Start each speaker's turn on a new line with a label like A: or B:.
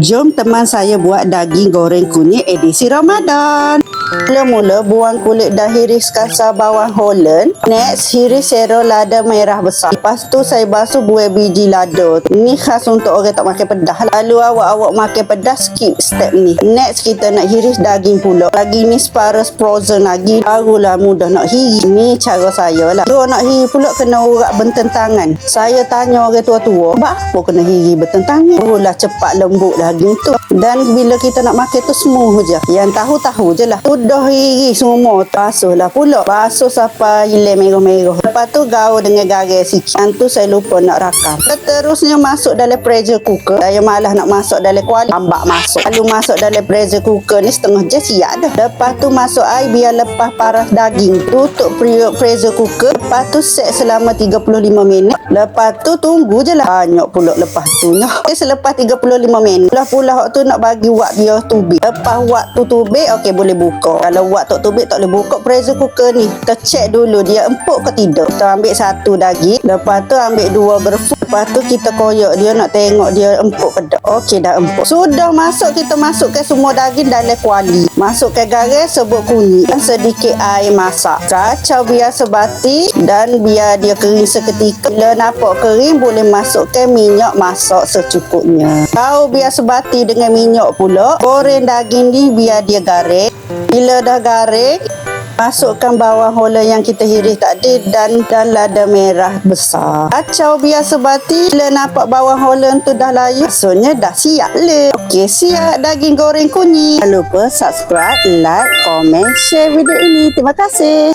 A: Jom teman saya buat daging goreng kunyit edisi Ramadan. Mula-mula buang kulit dan hiris kasar bawang Holland. Next, hiris sero lada merah besar. Lepas tu saya basuh buah biji lada. Ni khas untuk orang tak makan pedas. Lalu awak-awak makan pedas, skip step ni. Next, kita nak hiris daging pula. Daging ni separuh frozen lagi. Barulah mudah nak hiris. Ni cara saya lah. Kalau nak hiris pula kena urat benteng tangan. Saya tanya orang tua-tua, apa kena hiris benteng tangan? Barulah cepat lembut daging tu. Dan bila kita nak makan tu smooth je. Yang tahu-tahu je lah. Sudah hiris semua. Basuh lah pula. Basuh sampai hilang merah-merah. Lepas tu gaul dengan garam sikit. Yang tu saya lupa nak rakam. Terusnya masuk dalam pressure cooker. Saya malas nak masuk dalam kuali. Tambak masuk. Lalu masuk dalam pressure cooker ni setengah jam siap dah. Lepas tu masuk air biar lepas paras daging. Tutup pressure cooker. Lepas tu set selama 35 minit. Lepas tu tunggu je lah. Banyak pula lepas tu. Selepas 35 minit. Pula waktu nak bagi wak biar tubik. Lepas waktu tubik, okey boleh buka. Kalau wak tak tubik tak boleh buka pressure cooker ni. Kita check dulu dia empuk ke tidak. Kita ambil satu daging. Lepas tu ambil dua gerfuk. Lepas tu kita koyak dia nak tengok dia empuk ke tak. Okey dah empuk. Sudah masuk, kita masukkan semua daging dalam kuali. Masukkan garam, serbuk kunyit dan sedikit air masak. Kacau biar sebati dan biar dia kering seketika. Bila nampak kering boleh masukkan minyak masak secukupnya. Tahu biar sebati dengan minyak pula. Goreng daging ni biar dia garing. Bila dah garing, masukkan bawang Holland yang kita hiris tadi dan lada merah besar. Kacau biar sebati. Bila nampak bawang Holland tu dah layu, maksudnya dah siap le. Okey, siap daging goreng kunyit. Jangan lupa subscribe, like, komen, share video ini. Terima kasih.